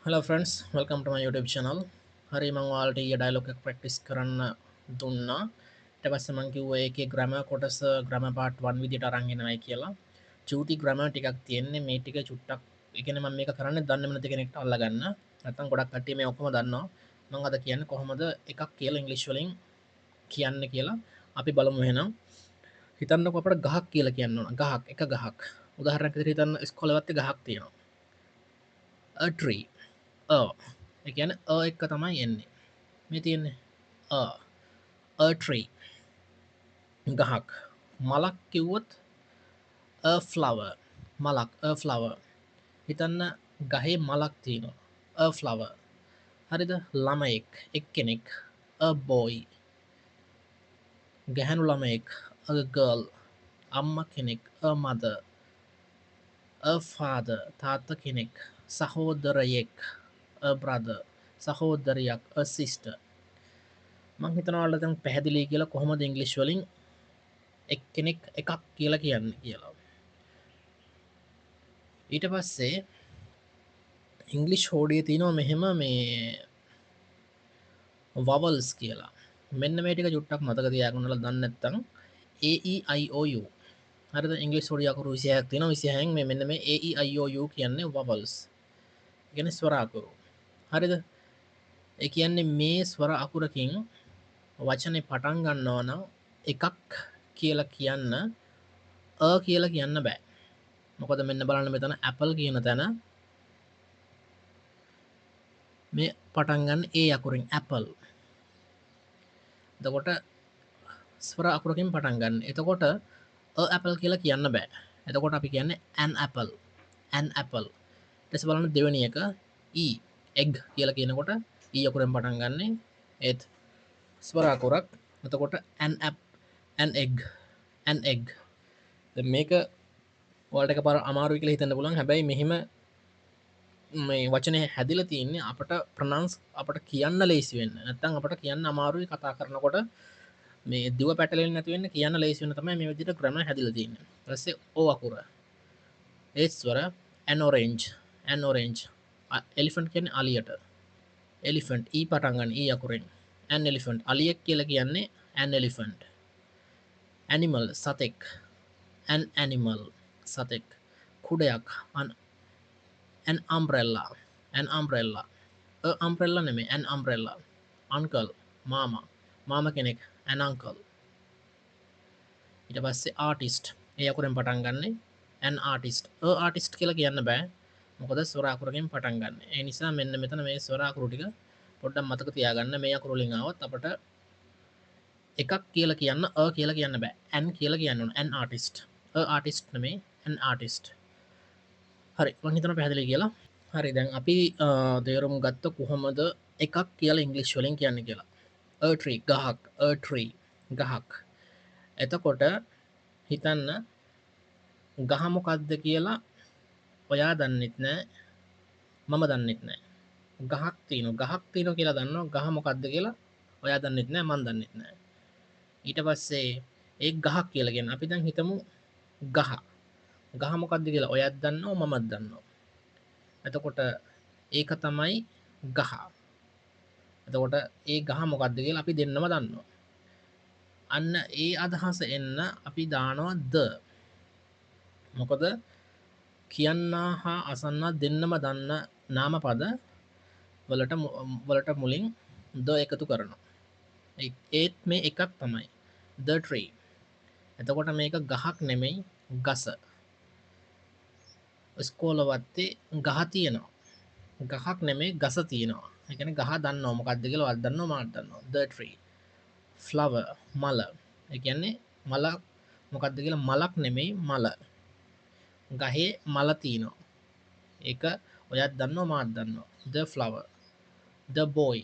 Hello friends, welcome to my YouTube channel. හරි මම ඔයාලට ඊයේ ඩයලොග් එක ප්‍රැක්ටිස් කරන්න දුන්නා. ඊට පස්සේ මම කිව්වා ඒකේ ග්‍රැමර් කොටස ග්‍රැමර් part 1 විදියට අරන් එනවයි කියලා. චූටි ග්‍රැමර් ටිකක් තියෙන්නේ මේ ටික චුට්ටක්. ඒ කියන්නේ මම මේක කරන්නේ දන්නේ නැති කෙනෙක්ට අල්ලගන්න. නැත්තම් ගොඩක් කට්ටිය මේ ඔක්කොම දන්නවා. මම අද කියන්නේ කොහොමද එකක් කියලා ඉංග්‍රීසි වලින් කියන්නේ කියලා. අපි බලමු එහෙනම්. හිතන්නකො අපිට ගහක් කියලා කියන්න ඕන. ගහක් එක ගහක්. උදාහරණයක් විදිහට හිතන්න ඉස්කෝලේ වත්තේ ගහක් තියෙනවා. A tree. ඒ කියන්නේ එක තමයි එන්නේ. මේ තියෙන්නේ a a tree ගහක්. මලක් කිව්වොත් a flower මලක් a flower. හිතන්න ගහේ මලක් තියෙනවා a flower. හරිද? ළමයෙක් එක්කෙනෙක් a boy. ගැහැණු ළමයෙක් a girl. අම්මා කෙනෙක් a mother. a father තාත්තා කෙනෙක්. සහෝදරයෙක් a brother. සහෝදරියක් a sister. මං හිතනවා ඔයාලට දැන් පැහැදිලි කියලා කොහොමද ඉංග්‍රීසි වලින් එක්කෙනෙක් එකක් කියලා කියන්නේ කියලා. ඊට පස්සේ ඉංග්ලිෂ් හෝඩියේ තියෙනවා මෙහෙම මේ vowels කියලා. මෙන්න මේ ටික චුට්ටක් මතක තියාගන්න ඔයාලා දන්නේ නැත්නම් A E I O U. හරිද? ඉංග්‍රීසි හෝඩිය අකුරු 26ක් තියෙනවා. 26න් මේ මෙන්න මේ A E I O U කියන්නේ vowels. ඒ කියන්නේ ස්වර අකුරු. හරිද? ඒ කියන්නේ මේ ස්වර අකුරකින් වචනේ පටන් ගන්නවා නම් එකක් කියලා කියන්න කියලා කියන්න බෑ. මොකද මෙන්න බලන්න මෙතන ඇපල් කියන තැන මේ පටන් ගන්න ඒ අකුරින් ඇපල්. එතකොට ස්වර අකුරකින් පටන් ගන්න. එතකොට ඇපල් කියලා කියන්න බෑ. එතකොට අපි කියන්නේ an apple. an apple. ඊට පස්සේ බලන්න දෙවෙනි එක e egg කියලා කියනකොට e අකුරෙන් පටන් ගන්නෙ ඒත් ස්වර අකුරක්. එතකොට an egg. an egg. දැන් මේක ඔයාලට එකපාර අමාරුයි කියලා හිතන්න පුළුවන්. හැබැයි මෙහිම මේ වචනේ හැදිලා තියෙන්නේ අපට ප්‍රොනවුන්ස් අපට කියන්න ලේසි වෙන්න. නැත්නම් අපට කියන්න අමාරුයි කතා කරනකොට මේ දිව පැටලෙන්නේ නැති වෙන්න කියන්න ලේසි වෙන තමයි මේ විදිහට ග්‍රැමර් හැදිලා තියෙන්නේ. ඊට පස්සේ O අකුර. A ස්වර an orange. an orange. elephant කියන්නේ අලියට. elephant e පටන් ගන්න e අකුරෙන්. an elephant අලියෙක් කියලා කියන්නේ an elephant. animal සතෙක්. an animal සතෙක්. කුඩයක් an umbrella. an umbrella. umbrella නෙමෙයි an umbrella. uncle මාමා කෙනෙක් an uncle. ඊට පස්සේ artist ඒ අකුරෙන් පටන් ගන්නෙ an artist. artist කියලා කියන්න බෑ. මොකද ස්වර අකුරකින් පටන් ගන්න. ඒ නිසා මෙන්න මෙතන මේ ස්වර අකුරු ටික පොඩ්ඩක් මතක තියාගන්න. මේ අකුරු වලින් ආවත් අපට එකක් කියලා කියන්න කියලා කියන්න බෑ. an කියලා කියන්න ඕන. an artist. artist නෙමෙයි an artist. හරි මං හිතනවා පැහැදිලි කියලා. හරි දැන් අපි තේරුම් ගත්ත කොහොමද එකක් කියලා ඉංග්‍රීසි වලින් කියන්නේ කියලා. a tree ගහක් a tree ගහක්. එතකොට හිතන්න ගහ මොකක්ද කියලා ඔයා දන්නෙත් නෑ මම දන්නෙත් නෑ. ගහක් තියෙනවා කියලා දන්නවා. ගහ මොකක්ද කියලා ඔයා දන්නෙත් නෑ මම දන්නෙත් නෑ. ඊට පස්සේ ඒ ගහක් කියලා කියන්නේ අපි දැන් හිතමු ගහ මොකක්ද කියලා ඔයාත් දන්නවා මමත් දන්නවා. එතකොට ඒක තමයි ගහ. එතකොට ඒ ගහ මොකක්ද කියලා අපි දෙන්නම දන්නවා. අන්න ඒ අදහස එන්න අපි දානවා ද. මොකද කියන්නා හා අසන්නා දෙන්නම දන්න නාමපද වලට මුලින් ද එකතු කරනවා. ඒත් මේ එකක් තමයි the tree. එතකොට මේක ගහක් නෙමෙයි ගස. ඉස්කෝලවත්තේ ගහ තියෙනවා. ගහක් නෙමෙයි ගස තියෙනවා. ඒ කියන්නේ ගහ දන්නවා මොකක්ද කියලා ඔයාත් දන්නවා මාත් දන්නවා. the tree. flower මල. ඒ කියන්නේ මල මොකක්ද කියලා මලක් නෙමෙයි මල. ගහේ මල තියෙනවා. ඒක ඔයාත් දන්නවා මාත් දන්නවා. the flower. the boy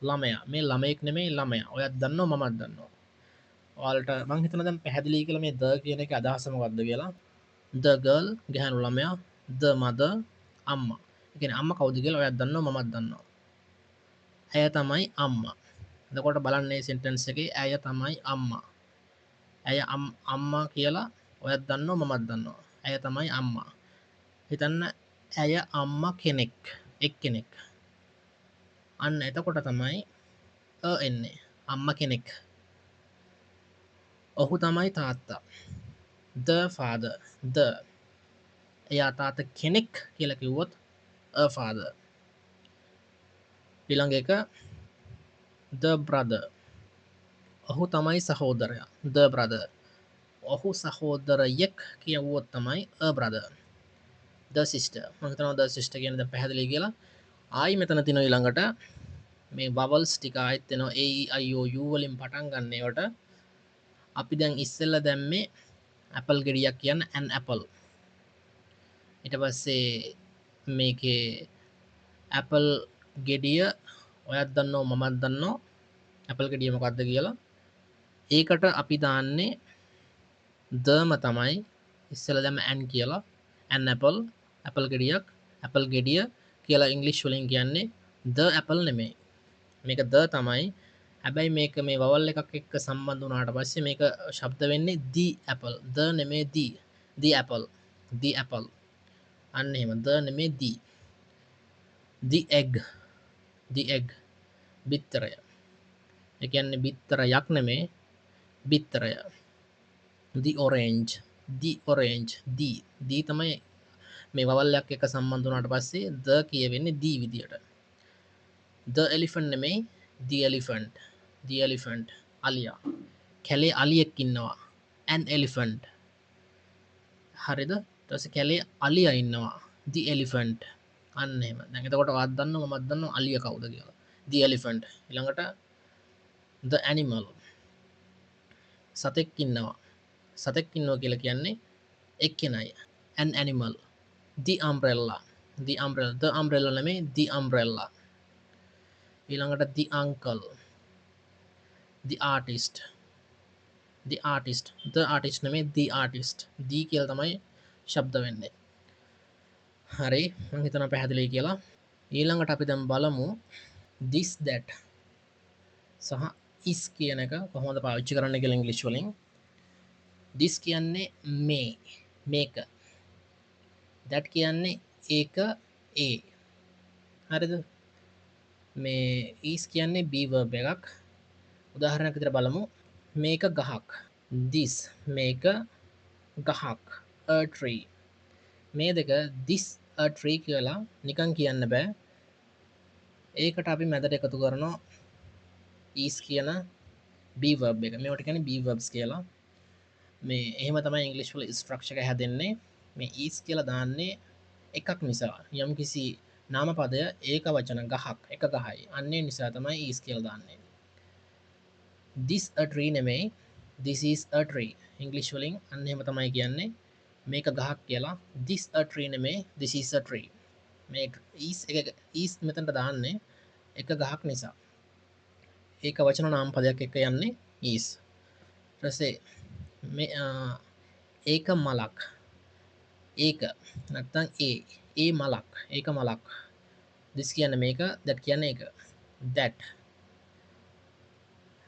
ළමයා. මේ ළමයෙක් නෙමෙයි ළමයා. ඔයාත් දන්නවා මමත් දන්නවා. ඔයාලට මං හිතනවා දැන් පැහැදිලි කියලා මේ the කියන එකේ අදහස මොකක්ද කියලා. the girl ගැහැණු ළමයා. the mother අම්මා. ඒ කියන්නේ අම්මා කවුද කියලා ඔයාත් දන්නවා මමත් දන්නවා. ඇය තමයි අම්මා. එතකොට බලන්න මේ සෙන්ටෙන්ස් එකේ ඇය තමයි අම්මා. ඇය අම්මා කියලා ඔයාත් දන්නවා මමත් දන්නවා. ඇය තමයි අම්මා. හිතන්න ඇය අම්මා කෙනෙක්. එක්කෙනෙක්. අන්න එතකොට තමයි එන්නේ. අම්ම කෙනෙක්. ඔහු තමයි තාත්තා. the father. the එයා තාත්ත කෙනෙක් කියලා කිව්වොත් a father. ඊළඟ එක the brother. ඔහු තමයි සහෝදරයා. the brother. ඔහු සහෝදරයෙක් කියවුවොත් තමයි a brother. the sister. මම හිතනවා the sister කියන දැන් පැහැදිලි කියලා. ආයි මෙතන තියෙන ඊළඟට මේ vowels ටික ආයෙත් එනවා a e i o u වලින් පටන් ගන්න ඒවට අපි දැන් ඉස්සෙල්ලා දැම්මේ apple ගෙඩියක් කියන්න an apple. ඊට පස්සේ මේකේ apple ගෙඩිය ඔයත් දන්නවා මමත් දන්නවා apple ගෙඩිය මොකක්ද කියලා. ඒකට අපි දාන්නේ දම තමයි ඉස්සෙල්ලා දැම්ම an කියලා an apple apple ගෙඩියක් apple ගෙඩිය කියලා ඉංග්‍රීසි වලින් කියන්නේ the apple නෙමෙයි. මේක the තමයි. හැබැයි මේක මේ vowel එකක් එක්ක සම්බන්ධ වුණාට පස්සේ මේක ශබ්ද වෙන්නේ the apple. the නෙමෙයි the apple. the apple. අන්න එහෙම the නෙමෙයි the egg. the egg. බිත්තරය. ඒ කියන්නේ බිත්තරයක් නෙමෙයි බිත්තරය. the orange. the orange. the තමයි මේ vowel එකක් එක්ක සම්බන්ධ වුණාට පස්සේ the කියවෙන්නේ the විදියට. the elephant නෙමෙයි the elephant. the elephant. අලියා. කැලේ අලියෙක් ඉන්නවා. an elephant. හරිද? ඊට පස්සේ කැලේ අලියා ඉන්නවා. the elephant. අන්න එහෙම. දැන් එතකොට ඔයත් දන්නවා මමත් දන්නවා අලියා කවුද කියලා. the elephant. ඊළඟට the animal. සතෙක් ඉන්නවා. සතෙක් ඉන්නවා කියලා කියන්නේ එක්කෙනයි. an animal. the umbrella. the umbrella නෙමෙයි the umbrella. ඊළඟට the uncle. the artist. the artist නෙමෙයි the artist. the කියලා තමයි ශබ්ද වෙන්නේ. හරි මම හිතනවා පැහැදිලියි කියලා. ඊළඟට අපි දැන් බලමු this that සහ is කියන එක කොහොමද පාවිච්චි කරන්න කියලා ඉංග්‍රීසි වලින්. this කියන්නේ මේක. that කියන්නේ ඒක ඒ. හරිද? මේ is කියන්නේ be verb එකක්. උදාහරණයක් විදිහට බලමු. මේක ගහක්. this මේක ගහක්. a tree. මේ දෙක this a tree කියලා නිකන් කියන්න බෑ. ඒකට අපි මැදට එකතු කරනවා is කියන be verb එක. මේවට කියන්නේ be verbs කියලා. මේ එහෙම තමයි ඉංග්‍රීසි වල ස්ට්‍රක්චර් එක හැදෙන්නේ. මේ is කියලා දාන්නේ එකක් නිසා. යම්කිසි නාමපදය ඒක වචන ගහක් එක ගහයි. අන්නේ නිසා තමයි is කියලා දාන්නේ. this a tree නෙමෙයි this is a tree. ඉංග්‍රීසි වලින් අන්න එහෙම තමයි කියන්නේ. මේක ගහක් කියලා. this a tree නෙමෙයි this is a tree. මේ is මෙතනට දාන්නේ එක ගහක් නිසා. ඒක වචන නාමපදයක් එක්ක යන්නේ is. ඊට පස්සේ මේ ඒක මලක්. ඒක නැත්තම් ඒ මලක්. ඒක මලක්. this කියන්නේ මේක that කියන්නේ ඒක. that.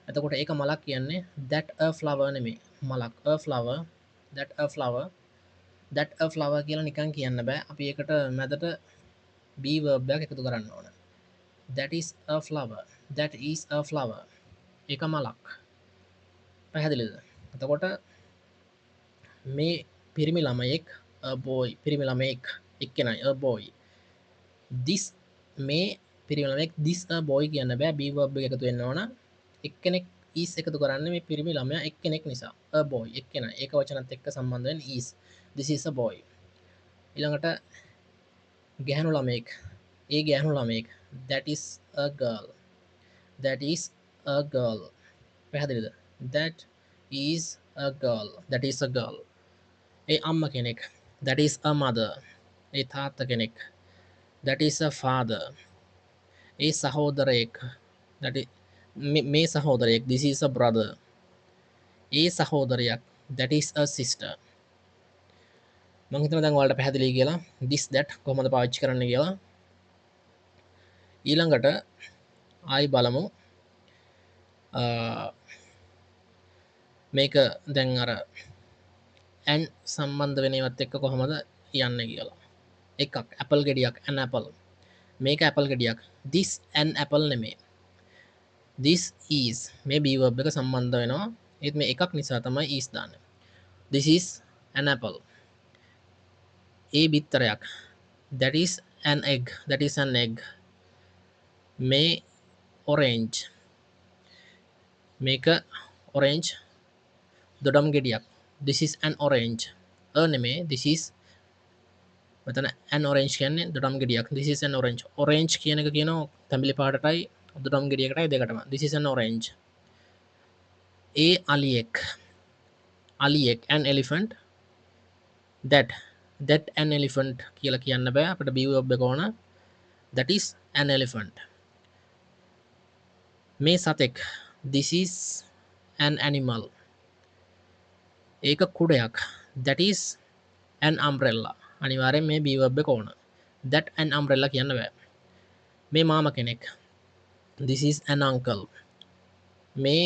එතකොට ඒක මලක් කියන්නේ that a flower නෙමෙයි. මලක් a flower that a flower that a flower කියලා නිකන් කියන්න බෑ. අපි ඒකට මැදට be verb එකක් එකතු කරන්න ඕන. that is a flower. that is a flower. ඒක මලක්. පැහැදිලිද? එතකොට මේ පිරිමි ළමයෙක් a boy. පිරිමි ළමයෙක් එක්කෙනයි a boy. this මේ පිරිමි ළමයෙක් this a boy කියන්න බෑ. be verb එක එකතු වෙන්න ඕන. එක්කෙනෙක් is එකතු කරන්නේ මේ පිරිමි ළමයා එක්කෙනෙක් නිසා. a boy එක්කෙනා. ඒක වචනත් එක්ක සම්බන්ධ වෙන is. this is a boy. ඊළඟට ගැහණු ළමයෙක්. ඒ ගැහණු ළමයෙක්. that is a girl. that is a girl. පැහැදිලිද? that is a girl. that is a girl. ඒ අම්ම කෙනෙක්. that is a mother. ඒ තාත්තා කෙනෙක්. that is a father. A සහෝදරයෙක්. that is මේ සහෝදරයෙක්. this is a brother. A සහෝදරයක්. that is a sister. මම හිතනවා දැන් ඔයාලට පැහැදිලි කියලා this that කොහොමද පාවිච්චි කරන්න කියලා. ඊළඟට ආයි බලමු මේක දැන් අර and සම්බන්ධ වෙන ඒවත් එක්ක කොහොමද යන්නේ කියලා. එකක් apple ගෙඩියක් an apple. මේක ඇපල් ගෙඩියක්. this an apple නෙමේ. this is මේ be verb එක සම්බන්ධ වෙනවා. ඒත් මේ එකක් නිසා තමයි is දාන්නේ. this is an apple. A බිත්තරයක්. that is an egg. that is an egg. මේ orange. මේක orange දොඩම් ගෙඩියක්. this is an orange. නෙමේ this is මෙතන an orange කියන්නේ දොඩම් ගෙඩියක්. this is an orange. orange කියන එක කියනවා තැඹිලි පාටටයි දොඩම් ගෙඩියකටයි දෙකටම. this is an orange. A අලියෙක්. අලියෙක් an elephant. that an elephant කියලා කියන්න බෑ අපිට be verb එක ඕන. that is an elephant. මේ සතෙක්. this is an animal. ඒක කුඩයක්. that is an umbrella. අනිවාර්යෙන් මේ be verb එක ඕන. that an umbrella කියන්න බෑ. මේ මාමා කෙනෙක්. this is an uncle. මේ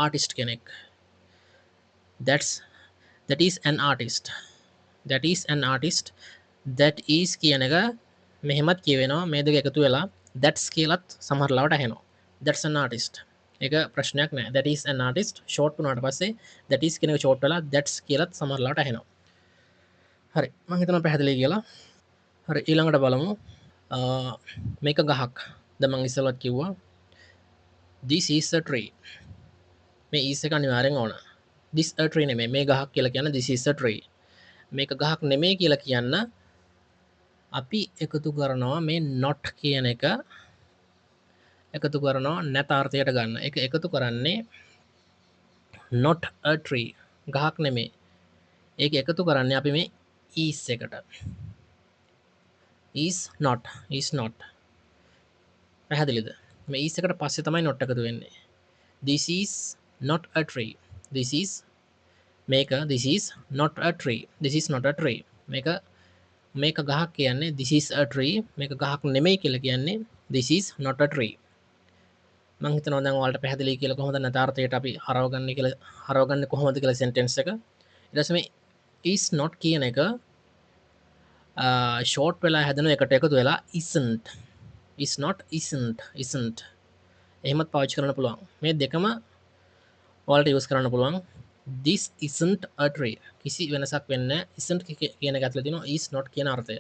artist කෙනෙක්. that is an artist. that is an artist. that is කියන එක මෙහෙමත් කියවෙනවා මේ දෙක එකතු වෙලා that's කියලත් සමහර ලාවට ඇහෙනවා. that's an artist. ඒක ප්‍රශ්නයක් නෑ. that is an artist short වුණාට පස්සේ that is කියන එක short වෙලා that's කියලත් සමහර ලාවට ඇහෙනවා. හරි මම හිතනවා පැහැදිලි කියලා. හරි ඊළඟට බලමු. මේක ගහක්. දැන් මම ඉස්සෙල්ලත් කිව්වා this is a tree. මේ is එක අනිවාර්යෙන් ඕන. this a tree නෙමෙයි මේ ගහක් කියලා කියන this is a tree. මේක ගහක් නෙමෙයි කියලා කියන්න අපි එකතු කරනවා මේ not කියන එක එකතු කරනවා නැතාර්ථයට ගන්න. ඒක එකතු කරන්නේ not a tree ගහක් නෙමෙයි. ඒක එකතු කරන්නේ අපි මේ is එකට. is not පැහැදිලිද? මේ is එකට පස්සේ තමයි not එකතු වෙන්නේ. this is not a tree. this is this is not a tree. this is not a tree. මේක ගහක් කියන්නේ this is a tree. මේක ගහක් නෙමෙයි කියලා කියන්නේ this is not a tree. මම හිතනවා දැන් ඔයාලට පැහැදිලි කියලා කොහොමද නැතාර්ථයට අපි හරවගන්නේ කොහොමද කියලා sentence එක. ඊට පස්සේ මේ is not කියන එක short වෙලා හැදෙන එකට එකතු වෙලා isn't. is not isn't. එහෙමත් පාවිච්චි කරන්න පුළුවන්. මේ දෙකම ඔයාලට use කරන්න පුළුවන්. this isn't a tree. කිසි වෙනසක් වෙන්නේ නැහැ. isn't කියන එක ඇතුලේ තියෙනවා is not කියන අර්ථය.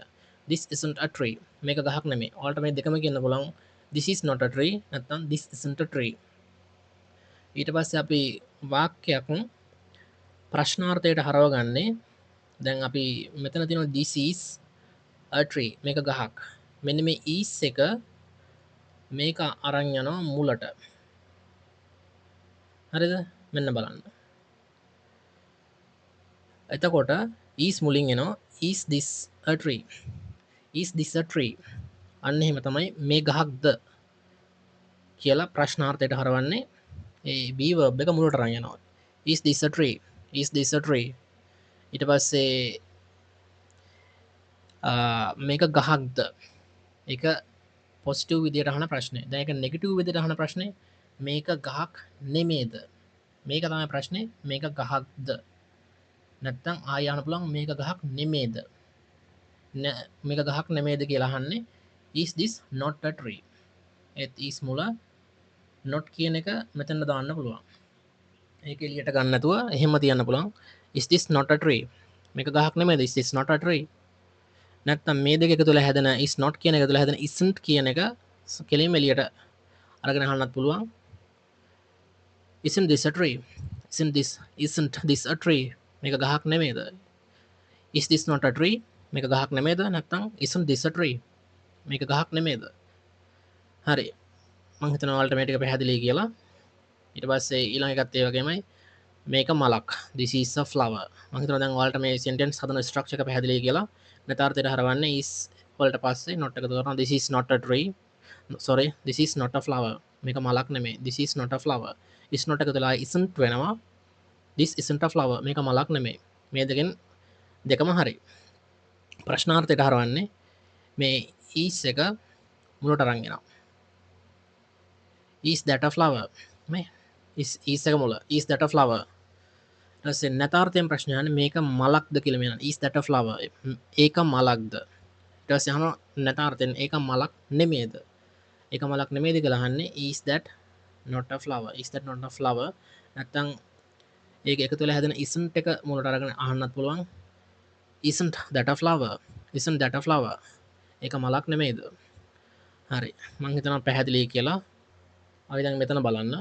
this isn't a tree. මේක ගහක් නෙමෙයි. ඔයාලට මේ දෙකම කියන්න පුළුවන්. this is not a tree නැත්නම් this isn't a tree. ඊට පස්සේ අපි වාක්‍යයක් ප්‍රශ්නාර්ථයට හරවගන්නේ දැන් අපි මෙතන තියෙනවා this is a tree. මේක ගහක්. මෙන්න මේ is එක මේක අරන් යනවා මුලට. හරිද? මෙන්න බලන්න. එතකොට is මුලින් එනවා is this a tree. is this a tree. අන්න එහෙම තමයි මේ ගහක්ද කියලා ප්‍රශ්නාර්ථයට හරවන්නේ. ඒ be verb එක මුලට අරන් යනවා. is this a tree. is this a tree. ඊට පස්සේ මේක ගහක්ද. ඒක පොසිටිව් විදියට අහන ප්‍රශ්නේ. දැන් ඒක නෙගටිව් විදියට අහන ප්‍රශ්නේ මේක ගහක් නෙමේද. මේක තමයි ප්‍රශ්නේ මේක ගහක්ද. නැත්තම් ආයෙ අහන්න පුළුවන් මේක ගහක් නෙමේද. මේක ගහක් නෙමේද කියලා අහන්නේ is this not a tree. ඒත් is මුල not කියන එක මෙතන දාන්න පුළුවන්. ඒක එළියට ගන්න නැතුව එහෙම තියන්න පුළුවන්. is this not a tree. මේක ගහක් නෙමේද. is this not a tree. නැත්තම් මේ දෙක එකතු වෙලා හැදෙන is not කියන එක තුළ හැදෙන isn't කියන එක කෙලින්ම එළියට අරගෙන අහන්නත් පුළුවන්. isn't this a tree. isn't this a tree. මේක ගහක් නෙමේද. is this not a tree. මේක ගහක් නෙමේද. නැත්තම් isn't this a tree. මේක ගහක් නෙමේද. හරි මම හිතනවා ඔයාලට මේ ටික පැහැදිලි කියලා. ඊට පස්සේ ඊළඟ එකත් ඒ වගේමයි මේක මලක්. this is a flower. මම හිතනවා දැන් ඔයාලට මේ sentence හදන structure එක පැහැදිලි කියලා. නැතාර්ථයට හරවන්නේ is වලට පස්සේ not එකතු කරනවා. this is not a tree. sorry this is not a flower. මේක මලක් නෙමෙයි. this is not a flower. is not එකතු වෙලා isn't වෙනවා. this isn't a flower. මේක මලක් නෙමෙයි. මේ දෙකම හරි. ප්‍රශ්නාර්ථයට හරවන්නේ මේ is එක මුලට අරන් එනවා. is that a flower. මේ is එක මුල is that a flower. ඊට පස්සේ නැතාර්ථයෙන් ප්‍රශ්නය අහන්නේ මේක මලක්ද කියලා මෙන්න is that a flower. ඒක මලක්ද. ඊට පස්සේ අහනවා නැතාර්ථයෙන් ඒක මලක් නෙමේද? ඒක මලක් නෙමේද කියලා අහන්නේ is that not a flower? is that not a flower? නැත්තම් ඒක එකතු වෙලා හැදෙන isn't එක මුලට අරගෙන අහන්නත් පුළුවන්. isn't that a flower? isn't that a flower? ඒක මලක් නෙමේද? හරි. මං හිතනවා පැහැදිලි කියලා. අපි දැන් මෙතන බලන්න.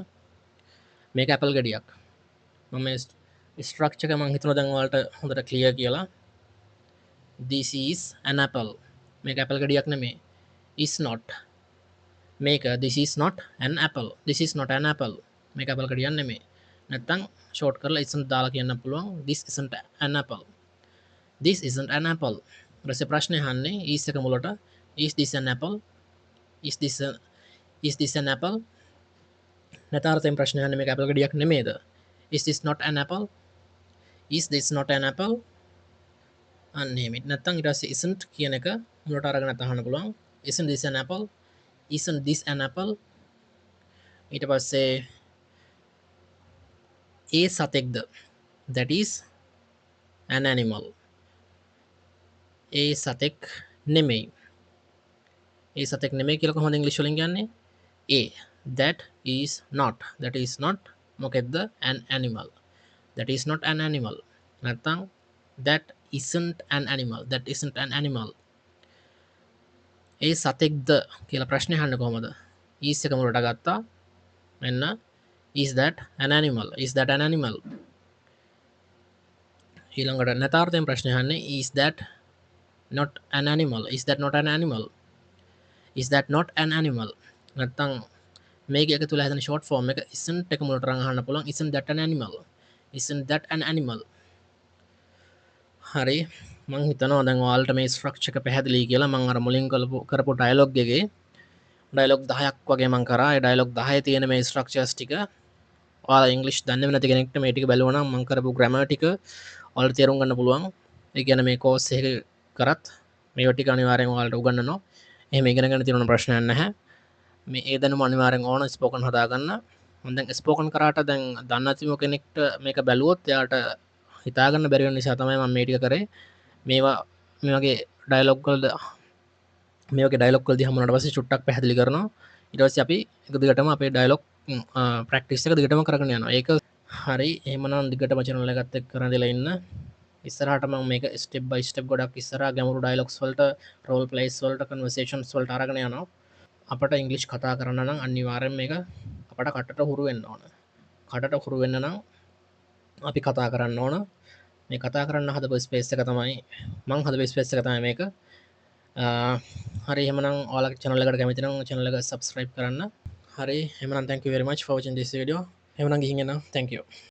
මේක ඇපල් ගෙඩියක්. මම මේ ස්ට්‍රක්චර් එක මං හිතනවා දැන් ඔයාලට හොඳට ක්ලියර් කියලා. this is an apple. මේක ඇපල් ගෙඩියක් නෙමෙයි. is not. මේක this is not an apple. this is not an apple. මේක ඇපල් ගෙඩියක් නෙමෙයි. නැත්තම් ෂෝට් කරලා isn't දාලා කියන්න පුළුවන් this isn't an apple. this isn't an apple. ඊට පස්සේ ප්‍රශ්නේ අහන්නේ is එක මුලට is this an apple? is this an apple? නැතාර්ථයෙන් ප්‍රශ්නේ අහන්නේ මේක ඇපල් ගෙඩියක් නෙමේද? is this not an apple? is this not an apple? අන්න එහෙම. නැත්තම් ඊට පස්සේ isn't කියන එක මුලට අරගෙන අහන්න පුළුවන්. isn't this an apple? isn't this an apple? ඊට පස්සේ ඒ සතෙක්ද? that is an animal. ඒ සතෙක් නෙමෙයි. ඒ සතෙක් නෙමෙයි කියලා කොහොමද ඉංග්‍රීසි වලින් කියන්නේ? A. that is not. that is not මොකෙද්ද? an animal. that is not an animal. නැත්තම් that isn't an animal. that isn't an animal. ඒ සතෙක්ද කියලා ප්‍රශ්නේ අහන්නේ කොහමද? is එක මුලට ගත්තා. මෙන්න is that an animal? is that an animal? ඊළඟට නැතාර්ථයෙන් ප්‍රශ්නේ අහන්නේ is that not an animal? is that not an animal? is that not an animal? නැත්තම් මේක එක තුල හැදෙන short form එක isn't එක මුලට අරන් අහන්න පුළුවන් isn't that an animal? isn't that an animal? හරි මං හිතනවා දැන් ඔයාලට මේ ස්ට්‍රක්චර් එක පැහැදිලි කියලා. මං අර මුලින් කරපු ඩයලොග් එකේ ඩයලොග් 10ක් වගේ මං කරා. ඒ ඩයලොග් 10 තියෙන මේ ස්ට්‍රක්චර්ස් ටික ඔයාලා ඉංග්‍රීසි දන්නේ නැති කෙනෙක්ට මේ ටික බැලුවා නම් මං කරපු ග්‍රැමර් ටික ඔයාලට තේරුම් ගන්න පුළුවන්. ඒ කියන්නේ මේ කෝස් එක කරත් මේවා ටික අනිවාර්යෙන් ඔයාලට උගන්වනවා. එහෙම ඉගෙන ගන්න තියෙන ප්‍රශ්නයක් නැහැ. මේ ඒ දැනුම අනිවාර්යෙන් ඕන ස්පෝකන් හදාගන්න. මම දැන් ස්පෝකන් කරාට දැන් දන්නේ නැතිම කෙනෙක්ට මේක බැලුවොත් එයාට හිතාගන්න බැරි වෙන නිසා තමයි මම මේ ටික කරේ. මේවා මේ වගේ ඩයලොග් වල මේ වගේ ඩයලොග් වල දිහා මොනවාට පස්සේ චුට්ටක් පැහැදිලි කරනවා. ඊට පස්සේ අපි එක දිගටම අපේ ඩයලොග් ප්‍රැක්ටිස් එක දිගටම කරගෙන යනවා. ඒක හරි. එහෙමනම් දිගටම channel එකත් එක්ක කරන් දෙලා ඉන්න. ඉස්සරහට මම මේක ස්ටෙප් බයි ස්ටෙප් ගොඩක් ඉස්සරහා ගැඹුරු ඩයලොග්ස් වලට රෝල් ප්ලේස් වලට කන්වර්සේෂන්ස් වලට අරගෙන යනවා. අපට ඉංග්‍රීසි කතා කරන්න නම් අනිවාර්යෙන් මේක අපට කටට හුරු වෙන්න ඕන. කටට හුරු වෙන්න නම් අපි කතා කරන්න ඕන. මේ කතා කරන්න හදපු ස්පේස් එක තමයි මං හදපු ස්පේස් එක තමයි මේක. හරි එහෙමනම් ඔයාලගේ channel එකට කැමති නම් channel එක subscribe කරන්න. හරි එහෙමනම් thank you very much for watching this video. එහෙමනම් ගිහින් එන්න. thank you.